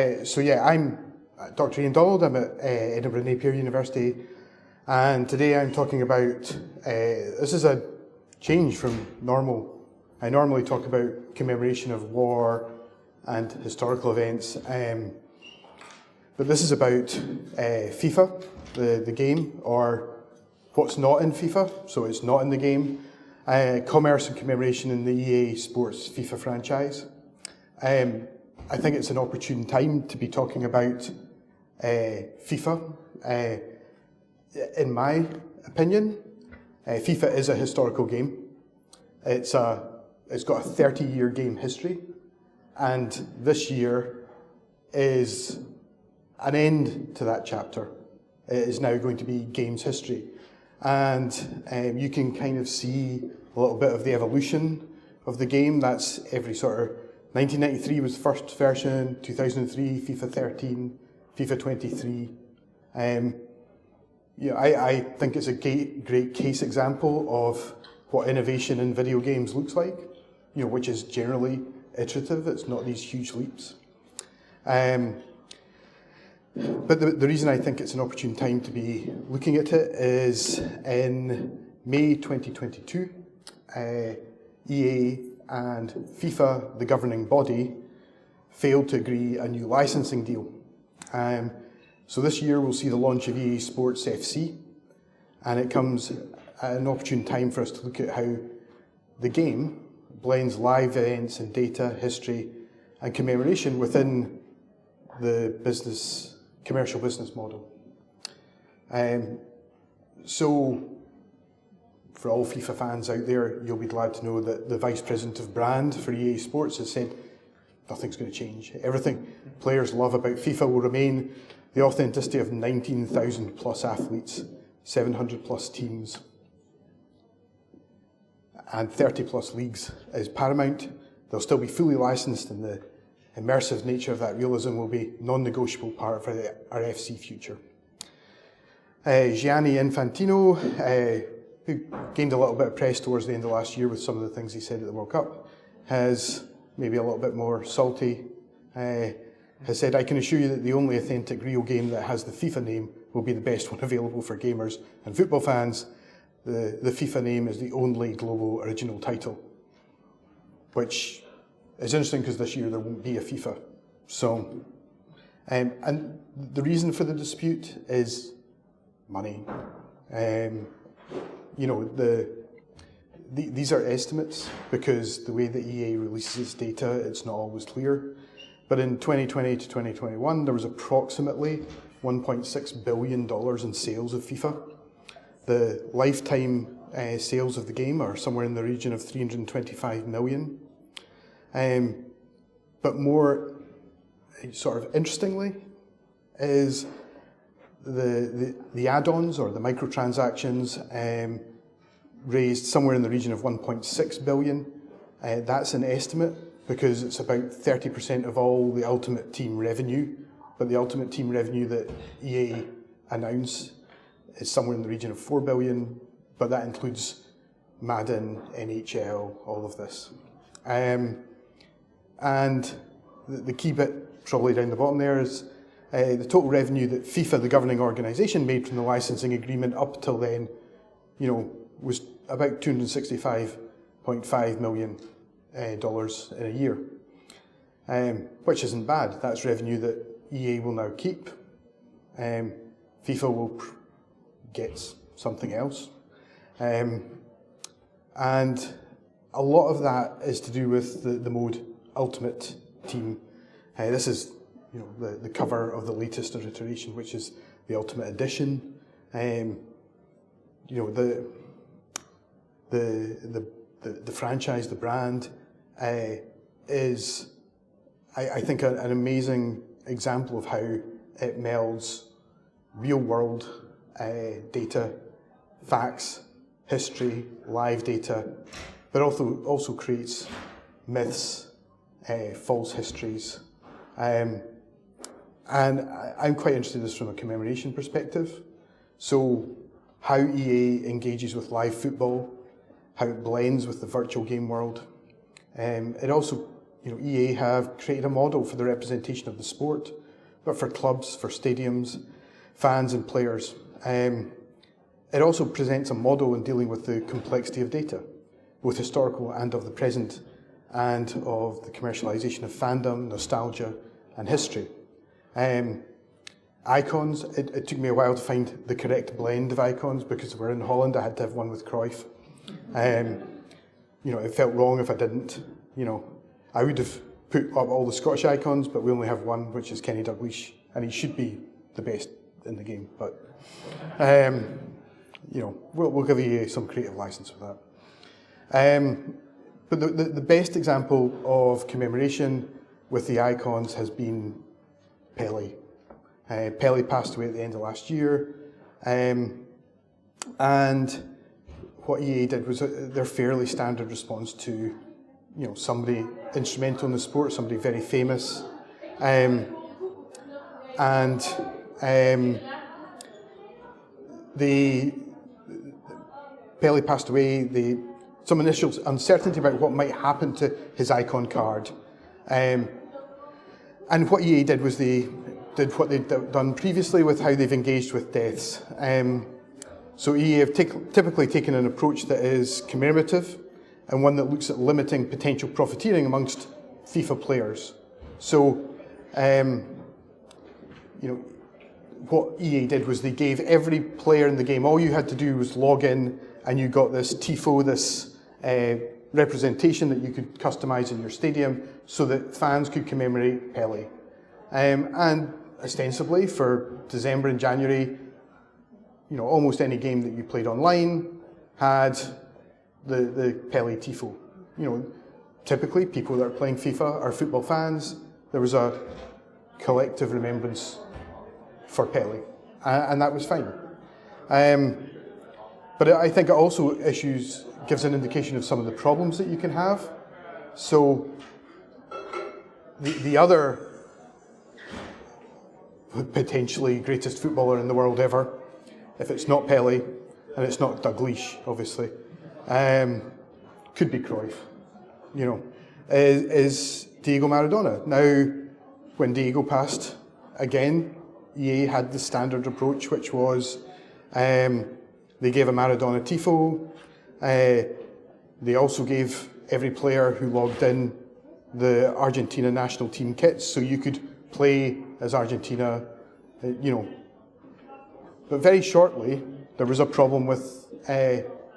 So yeah, I'm Dr. Iain. I'm at Edinburgh Napier University, and today I'm talking about, this is a change from normal. I normally talk about commemoration of war and historical events, but this is about FIFA, the game, or what's not in FIFA, so it's not in the game, commerce and commemoration in the EA Sports FIFA franchise. I think it's an opportune time to be talking about FIFA. In my opinion, FIFA is a historical game. It's got a 30-year game history, and this year is an end to that chapter. It is now going to be games history, and you can kind of see a little bit of the evolution of the game. That's every sort of 1993 was the first version, 2003, FIFA 13, FIFA 23. I think it's a great case example of what innovation in video games looks like, which is generally iterative. It's not these huge leaps. But the reason I think it's an opportune time to be looking at it is in May 2022, EA and FIFA, the governing body, failed to agree a new licensing deal. So this year we'll see the launch of EA Sports FC, and it comes at an opportune time for us to look at how the game blends live events and data, history, and commemoration within the commercial business model. So for all FIFA fans out there, you'll be glad to know that the Vice President of Brand for EA Sports has said nothing's going to change. Everything players love about FIFA will remain. The authenticity of 19,000 plus athletes, 700 plus teams, and 30 plus leagues is paramount. They'll still be fully licensed, and the immersive nature of that realism will be non-negotiable part of our FC future. Gianni Infantino, who gained a little bit of press towards the end of last year with some of the things he said at the World Cup, has maybe a little bit more salty, has said, "I can assure you that the only authentic real game that has the FIFA name will be the best one available for gamers and football fans. The FIFA name is the only global original title," which is interesting because this year there won't be a FIFA. So, and the reason for the dispute is money. These are estimates because the way that EA releases its data, it's not always clear. But in 2020 to 2021, there was approximately $1.6 billion in sales of FIFA. The lifetime sales of the game are somewhere in the region of 325 million. But more sort of interestingly is the add-ons or the microtransactions raised somewhere in the region of 1.6 billion. That's an estimate because it's about 30% of all the Ultimate Team revenue, but the Ultimate Team revenue that EA announced is somewhere in the region of 4 billion, but that includes Madden, NHL, all of this. And the key bit probably down the bottom there is the total revenue that FIFA, the governing organisation, made from the licensing agreement up till then, was about $265.5 million in a year, which isn't bad. That's revenue that EA will now keep. FIFA will get something else. And a lot of that is to do with the mode Ultimate Team. This is the cover of the latest iteration, which is the Ultimate Edition. The franchise, the brand, is, I think, an amazing example of how it melds real-world data, facts, history, live data, but also creates myths, false histories. And I'm quite interested in this from a commemoration perspective. So how EA engages with live football, how it blends with the virtual game world. It also EA have created a model for the representation of the sport, but for clubs, for stadiums, fans and players. It also presents a model in dealing with the complexity of data, both historical and of the present, and of the commercialisation of fandom, nostalgia and history. Icons, it took me a while to find the correct blend of icons because we're in Holland, I had to have one with Cruyff. It felt wrong if I didn't. I would have put up all the Scottish icons, but we only have one, which is Kenny Dalglish, and he should be the best in the game. But we'll give EA some creative license for that. But the best example of commemoration with the icons has been Pelé. Pelé passed away at the end of last year, and what EA did was their fairly standard response to, somebody instrumental in the sport, somebody very famous, Pelé passed away. Some initial uncertainty about what might happen to his icon card, and what EA did was they did what they'd done previously with how they've engaged with deaths. So EA have typically taken an approach that is commemorative and one that looks at limiting potential profiteering amongst FIFA players. So, what EA did was they gave every player in the game, all you had to do was log in and you got this tifo, this representation that you could customize in your stadium so that fans could commemorate Pelé. And ostensibly for December and January, almost any game that you played online had the Pelé tifo. Typically people that are playing FIFA are football fans. There was a collective remembrance for Pelé, and that was fine. But I think it also gives an indication of some of the problems that you can have. So the other potentially greatest footballer in the world ever, if it's not Pelé, and it's not Dalglish, obviously, could be Cruyff, is Diego Maradona. Now, when Diego passed, again, EA had the standard approach, which was they gave a Maradona tifo. They also gave every player who logged in the Argentina national team kits, so you could play as Argentina, But very shortly, there was a problem with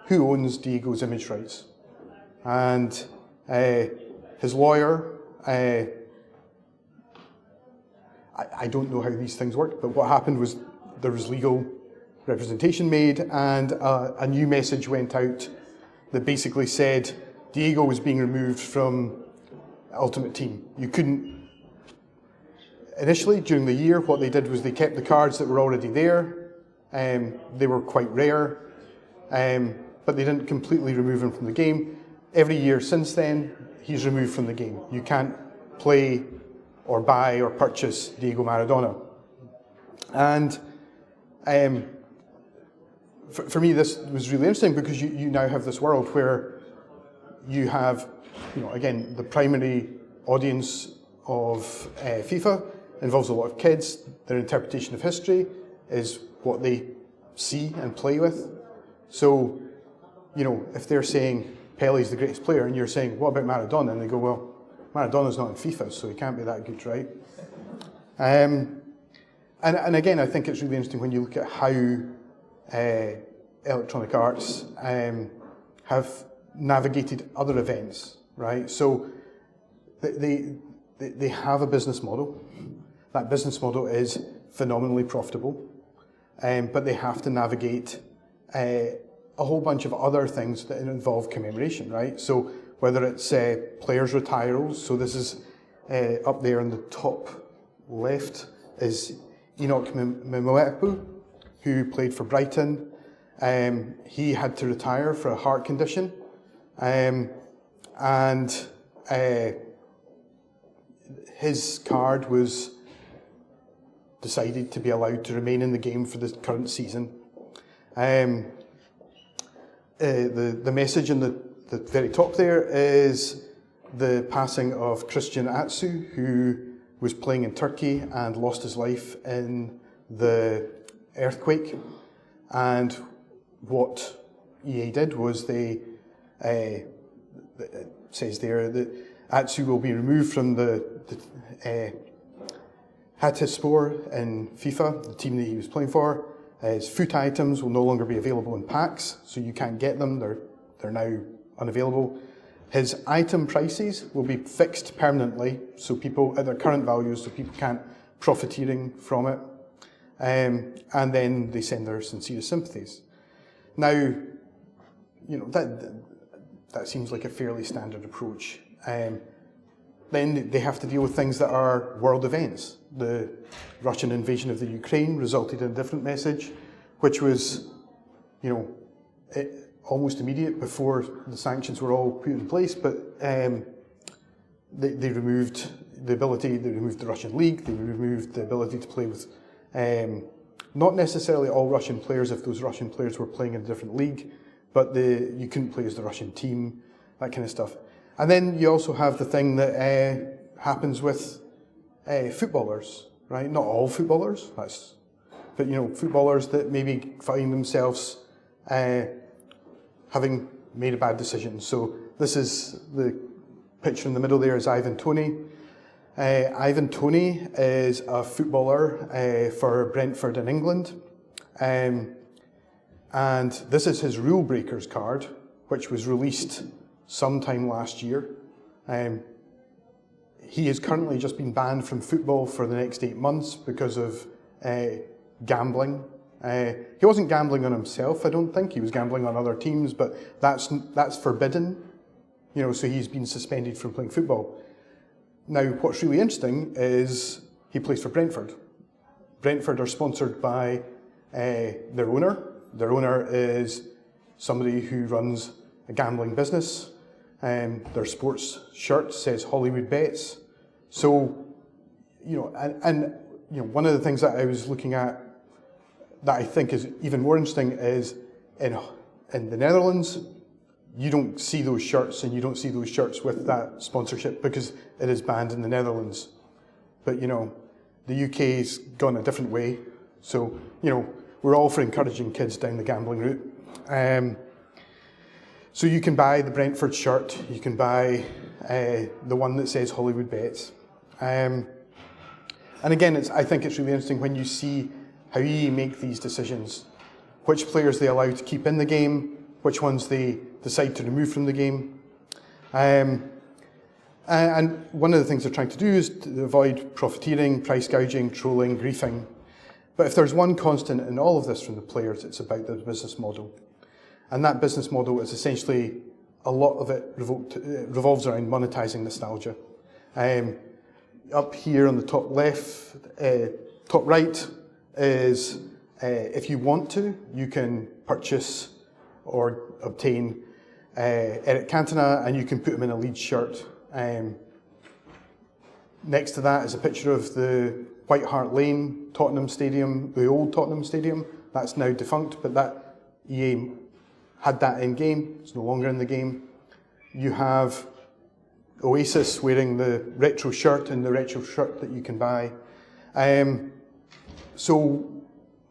who owns Diego's image rights. And his lawyer, I don't know how these things work, but what happened was there was legal representation made, and a new message went out that basically said Diego was being removed from Ultimate Team. You couldn't. Initially, during the year, what they did was they kept the cards that were already there. They were quite rare, but they didn't completely remove him from the game. Every year since then, he's removed from the game. You can't play or buy or purchase Diego Maradona. And for me, this was really interesting because you now have this world where you have, again, the primary audience of FIFA involves a lot of kids. Their interpretation of history is what they see and play with. So, if they're saying Pele's the greatest player and you're saying, what about Maradona? And they go, well, Maradona's not in FIFA, so he can't be that good, right? And again, I think it's really interesting when you look at how Electronic Arts have navigated other events, right? So they have a business model. That business model is phenomenally profitable, but they have to navigate a whole bunch of other things that involve commemoration, right? So whether it's players' retireals, so this is up there in the top left is Enoch Mwepu, who played for Brighton. He had to retire for a heart condition, and his card was decided to be allowed to remain in the game for the current season. The message in the very top there is the passing of Christian Atsu, who was playing in Turkey and lost his life in the earthquake. And what EA did was they, it says there that Atsu will be removed from the Hatayspor in FIFA, the team that he was playing for. His food items will no longer be available in packs, so you can't get them, they're now unavailable. His item prices will be fixed permanently, so people, at their current values, so people can't profiteering from it. And then they send their sincerest sympathies. Now, you know, that seems like a fairly standard approach. Then they have to deal with things that are world events. The Russian invasion of the Ukraine resulted in a different message, which was, you know, almost immediate before the sanctions were all put in place, but they removed the ability, they removed the Russian league, they removed the ability to play with not necessarily all Russian players if those Russian players were playing in a different league, but you couldn't play as the Russian team, that kind of stuff. And then you also have the thing that happens with footballers, right? Not all footballers, but you know, footballers that maybe find themselves having made a bad decision. So this is the picture in the middle there is Ivan Toney. Ivan Toney is a footballer for Brentford in England. And this is his rule breakers card, which was released sometime last year. He has currently just been banned from football for the next 8 months because of gambling. He wasn't gambling on himself, I don't think. He was gambling on other teams, but that's forbidden. You know, so he's been suspended from playing football. Now, what's really interesting is he plays for Brentford. Brentford are sponsored by their owner. Their owner is somebody who runs a gambling business. Their sports shirt says Hollywood Bets. So, you know, and you know, one of the things that I was looking at that I think is even more interesting is in the Netherlands, you don't see those shirts, and you don't see those shirts with that sponsorship because it is banned in the Netherlands. But you know, the UK's gone a different way. So, you know, we're all for encouraging kids down the gambling route. So you can buy the Brentford shirt, you can buy the one that says Hollywood Bets. And again, I think it's really interesting when you see how you make these decisions, which players they allow to keep in the game, which ones they decide to remove from the game. And one of the things they're trying to do is to avoid profiteering, price gouging, trolling, griefing. But if there's one constant in all of this from the players, it's about the business model. And that business model is essentially, a lot of it revolves around monetizing nostalgia. Up here on the top left, top right is, if you want to, you can purchase or obtain Eric Cantona, and you can put him in a Leeds shirt. Next to that is a picture of the White Hart Lane Tottenham Stadium, the old Tottenham Stadium. That's now defunct, but that EA had that in game. It's no longer in the game. You have Oasis wearing the retro shirt and the retro shirt that you can buy. So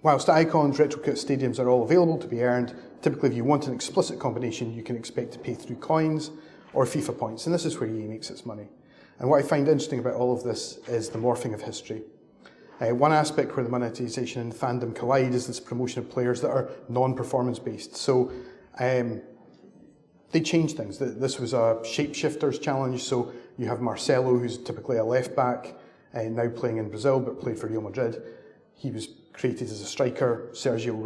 whilst Icons, RetroKit stadiums are all available to be earned, typically if you want an explicit combination, you can expect to pay through coins or FIFA points, and this is where EA makes its money. And what I find interesting about all of this is the morphing of history. One aspect where the monetization and fandom collide is this promotion of players that are non-performance based. So they change things. This was a shapeshifters challenge, so you have Marcelo, who's typically a left back, now playing in Brazil, but played for Real Madrid. He was created as a striker. Sergio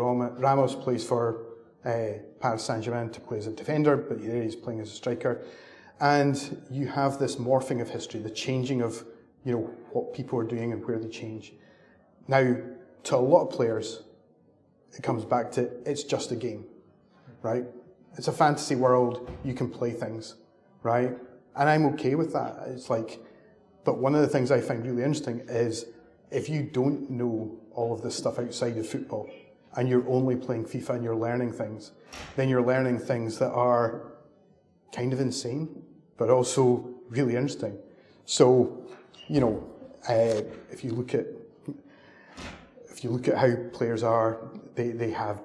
Ramos plays for Paris Saint-Germain, typically as a defender, but he's playing as a striker. And you have this morphing of history, the changing of, you know, what people are doing and where they change. Now, to a lot of players, it comes back to, it's just a game, right? It's a fantasy world, you can play things, right? And I'm okay with that. It's like, but one of the things I find really interesting is if you don't know all of this stuff outside of football and you're only playing FIFA and you're learning things, then you're learning things that are kind of insane, but also really interesting. So, you know, if you look at how players are, they have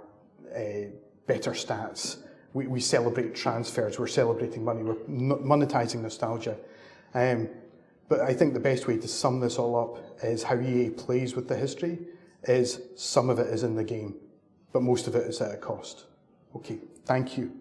better stats. We celebrate transfers. We're celebrating money. We're monetizing nostalgia. But I think the best way to sum this all up is how EA plays with the history. Is some of it is in the game, but most of it is at a cost. Okay, thank you.